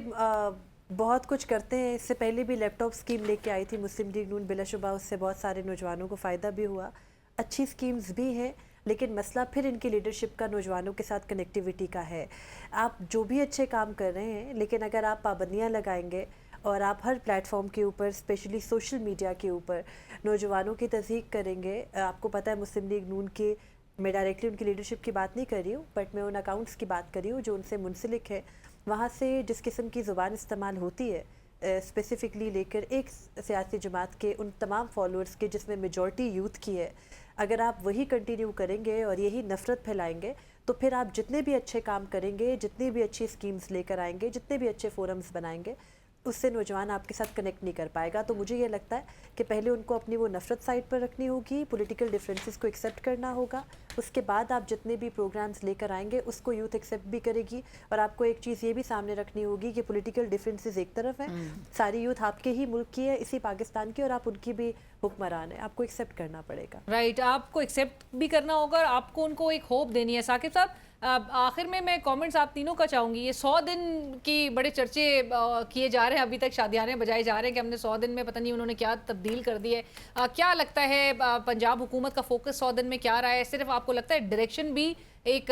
بہت کچھ کرتے ہیں, اس سے پہلے بھی لیپ ٹاپ اسکیم لے کے آئی تھی مسلم لیگ نون, بلا شبہ اس سے بہت سارے نوجوانوں کو فائدہ بھی ہوا, اچھی اسکیمز بھی ہیں, لیکن مسئلہ پھر ان کی لیڈرشپ کا نوجوانوں کے ساتھ کنیکٹیویٹی کا ہے. آپ جو بھی اچھے کام کر رہے ہیں, لیکن اگر آپ پابندیاں لگائیں گے اور آپ ہر پلیٹ فارم کے اوپر, اسپیشلی سوشل میڈیا کے اوپر نوجوانوں کی تضییق کریں گے. آپ کو پتہ ہے مسلم لیگ نون کے, میں ڈائریکٹلی ان کی لیڈرشپ کی بات نہیں کر رہی ہوں, بٹ میں ان اکاؤنٹس کی بات کر رہی ہوں جو ان سے منسلک ہے. وہاں سے جس قسم کی زبان استعمال ہوتی ہے اسپیسیفکلی لے کر ایک سیاسی جماعت کے ان تمام فالوورز کے جس میں میجورٹی یوتھ کی ہے, اگر آپ وہی کنٹینیو کریں گے اور یہی نفرت پھیلائیں گے تو پھر آپ جتنے بھی اچھے کام کریں گے, جتنی بھی اچھی اسکیمز لے کر آئیں گے, جتنے بھی اچھے فورمز بنائیں گے, اس سے نوجوان آپ کے ساتھ کنیکٹ نہیں کر پائے گا. تو مجھے یہ لگتا ہے کہ پہلے ان کو اپنی وہ نفرت سائڈ پر رکھنی ہوگی, پولیٹیکل ڈفرینسز کو ایکسیپٹ کرنا ہوگا, اس کے بعد آپ جتنے بھی پروگرامز لے کر آئیں گے اس کو یوتھ ایکسیپٹ بھی کرے گی. اور آپ کو ایک چیز یہ بھی سامنے رکھنی ہوگی کہ پولیٹیکل ڈفرینسز ایک طرف ہیں, ساری یوتھ آپ کے ہی ملک کی ہے, اسی پاکستان کی, اور آپ ان کی بھی حکمران ہیں, آپ کو ایکسیپٹ کرنا پڑے گا. رائٹ, آپ کو ایکسیپٹ بھی کرنا ہوگا اور آپ کو ان کو ایک ہوپ دینی ہے. ثاقب صاحب, آخر میں کامنٹس آپ تینوں کا چاہوں گی. یہ 100 دن کی بڑے چرچے کیے جا رہے ہیں, ابھی تک شادیانے بجائے جا رہے ہیں کہ ہم نے 100 دن میں پتہ نہیں انہوں نے کیا تبدیل کر دی ہے. کیا لگتا ہے پنجاب حکومت کا فوکس 100 دن میں کیا رہا ہے؟ صرف آپ کو لگتا ہے ڈائریکشن بھی ایک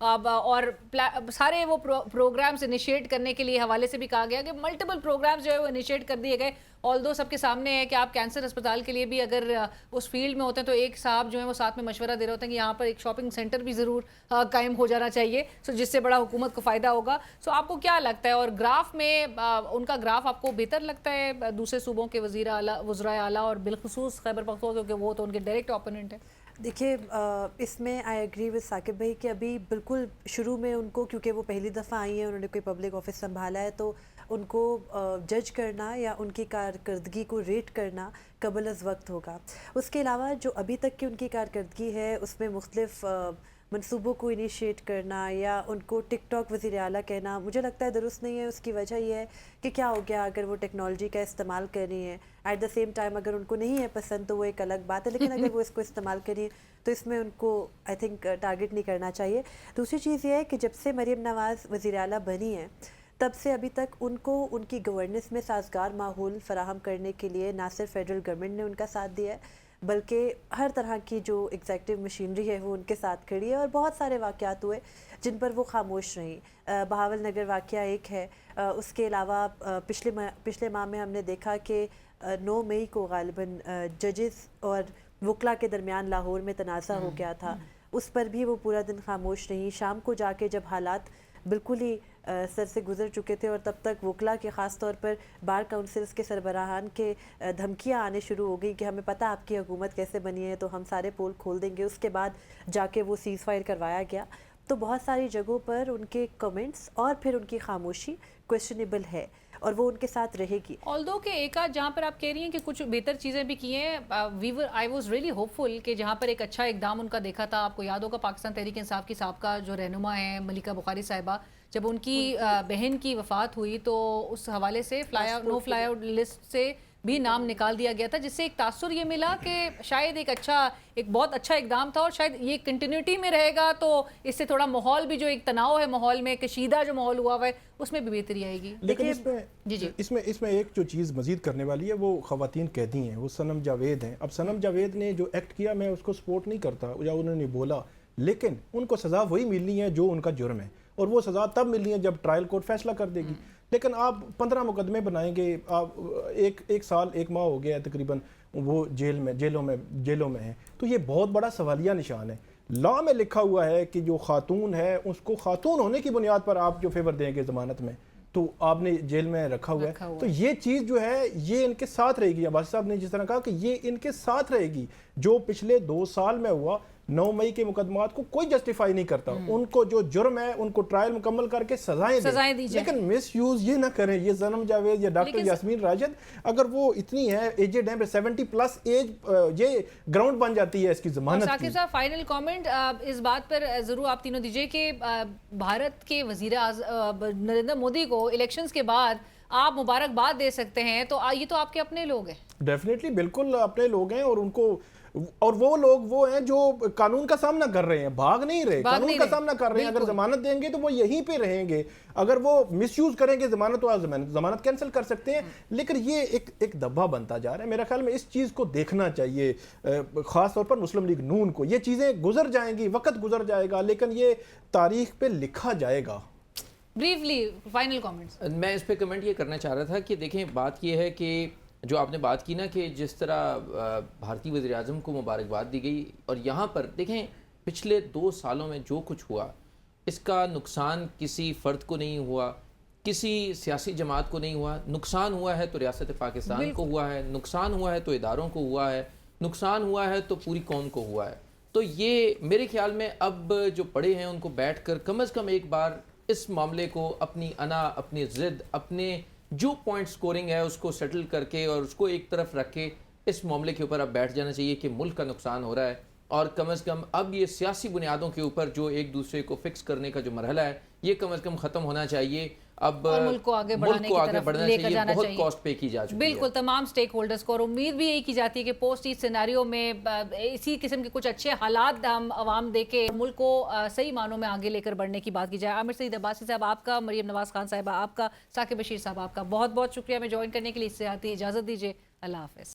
اور سارے وہ پروگرامز انیشیٹ کرنے کے لیے حوالے سے بھی کہا گیا کہ ملٹیپل پروگرامز جو ہے وہ انیشیٹ کر دیے گئے. آلدو سب کے سامنے ہے کہ آپ کینسر اسپتال کے لیے بھی اگر اس فیلڈ میں ہوتے ہیں تو ایک صاحب جو ہیں وہ ساتھ میں مشورہ دے رہے ہوتے ہیں کہ یہاں پر ایک شاپنگ سینٹر بھی ضرور قائم ہو جانا چاہیے, سو جس سے بڑا حکومت کو فائدہ ہوگا. سو آپ کو کیا لگتا ہے, اور گراف میں ان کا گراف آپ کو بہتر لگتا ہے دوسرے صوبوں کے وزرائے اعلیٰ اور بالخصوص خیبر پختونخوا کیونکہ وہ تو ان کے ڈائریکٹ اپوننٹ ہیں؟ دیکھیے اس میں آئی ایگری ود ثاقب بھائی کہ ابھی بالکل شروع میں ان کو, کیونکہ وہ پہلی دفعہ آئی ہیں, انہوں نے کوئی پبلک آفس سنبھالا ہے, تو ان کو جج کرنا یا ان کی کارکردگی کو ریٹ کرنا قبل از وقت ہوگا. اس کے علاوہ جو ابھی تک کی ان کی کارکردگی ہے اس میں مختلف منصوبوں کو انیشیٹ کرنا یا ان کو ٹک ٹاک وزیر اعلیٰ کہنا مجھے لگتا ہے درست نہیں ہے. اس کی وجہ یہ ہے کہ کیا ہو گیا اگر وہ ٹیکنالوجی کا استعمال کر رہی ہیں, ایٹ دا سیم ٹائم اگر ان کو نہیں ہے پسند تو وہ ایک الگ بات ہے, لیکن اگر وہ اس کو استعمال کری تو اس میں ان کو آئی تھنک ٹارگٹ نہیں کرنا چاہیے. دوسری چیز یہ ہے کہ جب سے مریم نواز وزیر اعلیٰ بنی ہیں تب سے ابھی تک ان کو ان کی گورننس میں سازگار ماحول فراہم کرنے کے لیے نہ صرف فیڈرل گورنمنٹ نے ان کا ساتھ دیا ہے بلکہ ہر طرح کی جو ایگزیکٹو مشینری ہے وہ ان کے ساتھ کھڑی ہے. اور بہت سارے واقعات ہوئے جن پر وہ خاموش رہیں. بہاول نگر واقعہ ایک ہے, اس کے علاوہ پچھلے ماہ میں ہم نے دیکھا کہ 9 مئی کو غالباً ججز اور وکلا کے درمیان لاہور میں تنازع ہو گیا تھا, اس پر بھی وہ پورا دن خاموش رہیں. شام کو جا کے جب حالات بالکل ہی سر سے گزر چکے تھے اور تب تک وکلا کے خاص طور پر بار کاؤنسلز کے سربراہان کے دھمکیاں آنے شروع ہو گئی کہ ہمیں پتہ آپ کی حکومت کیسے بنی ہے تو ہم سارے پول کھول دیں گے, اس کے بعد جا کے وہ سیز فائر کروایا گیا. تو بہت ساری جگہوں پر ان کے کمنٹس اور پھر ان کی خاموشی کویسچنیبل ہے اور وہ ان کے ساتھ رہے گی. آلدو کہ ایک آدھ جہاں پر آپ کہہ رہی ہیں کہ کچھ بہتر چیزیں بھی کی ہیں, آئی واز ریئلی ہوپ فل کہ جہاں پر ایک اچھا اقدام ان کا دیکھا تھا. آپ کو یاد ہوگا پاکستان تحریک انصاف کی سابقہ جو رہنما ہیں ملکہ بخاری صاحبہ, جب ان کی بہن کی وفات ہوئی تو اس حوالے سے نو فلائی آؤٹ لسٹ سے بھی نام نکال دیا گیا تھا, جس سے ایک تاثر یہ ملا کہ شاید ایک بہت اچھا اقدام تھا اور شاید یہ کنٹینیوٹی میں رہے گا تو اس سے تھوڑا ماحول بھی جو ایک تناؤ ہے ماحول میں کشیدہ جو ماحول ہوا ہے اس میں بھی بہتری آئے گی. لیکن اس میں ایک جو چیز مزید کرنے والی ہے وہ خواتین قیدی ہیں, وہ صنم جاوید ہیں. اب صنم جاوید نے جو ایکٹ کیا میں اس کو سپورٹ نہیں کرتا یا انہوں نے بولا, لیکن ان کو سزا وہی ملنی ہے جو ان کا جرم ہے, اور وہ سزا تب ملنی ہے جب ٹرائل کورٹ فیصلہ کر دے گی. لیکن آپ 15 مقدمے بنائیں گے, آپ ایک سال 1 ماہ ہو گیا ہے تقریباً وہ جیلوں میں ہیں, تو یہ بہت بڑا سوالیہ نشان ہے. لا میں لکھا ہوا ہے کہ جو خاتون ہے اس کو خاتون ہونے کی بنیاد پر آپ جو فیور دیں گے ضمانت میں تو آپ نے جیل میں رکھا ہوا ہے. تو یہ چیز جو ہے یہ ان کے ساتھ رہے گی. عباسی صاحب نے جس طرح کہا کہ یہ ان کے ساتھ رہے گی. جو پچھلے 2 سال میں ہوا 9 مئی کے مقدمات کو کوئی جسٹیفائی نہیں کرتا. ان کو جو جرم ہے ان کو ٹرائل مکمل کر کے سزائیں دیں, لیکن مس یوز یہ نہ کریں. یہ صنم جاوید یا ڈاکٹر یاسمین راشد اگر وہ اتنی ہے ایجڈ ہیں 70 پلس ایج, یہ گراؤنڈ بن جاتی ہے اس کی ضمانت کی. ثاقب صاحب فائنل کامنٹ اس بات پر ضرور آپ تینوں دیجئے کہ بھارت کے وزیر اعظم نریندر مودی کو الیکشنز کے بعد آپ مبارکباد دے سکتے ہیں, تو یہ تو آپ کے اپنے لوگ ہیں. ڈیفینیٹلی بالکل اپنے لوگ ہیں, اور ان کو اور وہ لوگ وہ ہیں جو قانون کا سامنا کر رہے ہیں, بھاگ نہیں رہے, قانون کا سامنا کر رہے ہیں. اگر ضمانت دیں گے تو وہ یہیں پہ رہیں گے. اگر وہ مس یوز کریں گے ضمانت تو ضمانت کینسل کر سکتے ہیں. لیکن یہ ایک دبا بنتا جا رہا ہے. میرا خیال میں اس چیز کو دیکھنا چاہیے, خاص طور پر مسلم لیگ نون کو. یہ چیزیں گزر جائیں گی, وقت گزر جائے گا, لیکن یہ تاریخ پہ لکھا جائے گا. Briefly final comments. میں اس پہ کمنٹ یہ کرنا چاہ رہا تھا کہ دیکھیں بات یہ ہے کہ جو آپ نے بات کی نا کہ جس طرح بھارتی وزیر اعظم کو مبارکباد دی گئی, اور یہاں پر دیکھیں پچھلے 2 سالوں میں جو کچھ ہوا اس کا نقصان کسی فرد کو نہیں ہوا, کسی سیاسی جماعت کو نہیں ہوا. نقصان ہوا ہے تو ریاست پاکستان کو ہوا ہے, نقصان ہوا ہے تو اداروں کو ہوا ہے, نقصان ہوا ہے تو پوری قوم کو ہوا ہے. تو یہ میرے خیال میں اب جو پڑے ہیں ان کو بیٹھ کر کم از کم ایک بار اس معاملے کو اپنی انا, اپنی ضد, اپنے جو پوائنٹ سکورنگ ہے اس کو سیٹل کر کے اور اس کو ایک طرف رکھ کے اس معاملے کے اوپر اب بیٹھ جانا چاہیے کہ ملک کا نقصان ہو رہا ہے, اور کم از کم اب یہ سیاسی بنیادوں کے اوپر جو ایک دوسرے کو فکس کرنے کا جو مرحلہ ہے یہ کم از کم ختم ہونا چاہیے. اب ملک کو آگے بڑھانے کی طرف لے کر جانا بہت چاہیے. کاسٹ پے کی جا چکی ہے بالکل تمام سٹیک ہولڈرز کو, اور امید بھی یہی کی جاتی ہے کہ پوسٹ اس سیناریو میں اسی قسم کے کچھ اچھے حالات ہم عوام دے کے ملک کو صحیح معنوں میں آگے لے کر بڑھنے کی بات کی جائے. عامر سعید عباسی صاحب آپ کا, مریم نواز خان صاحبہ آپ کا, ثاقب بشیر صاحب آپ کا بہت بہت شکریہ. میں جوائن کرنے کے لیے اس سے آتی اجازت دیجیے. اللہ حافظ.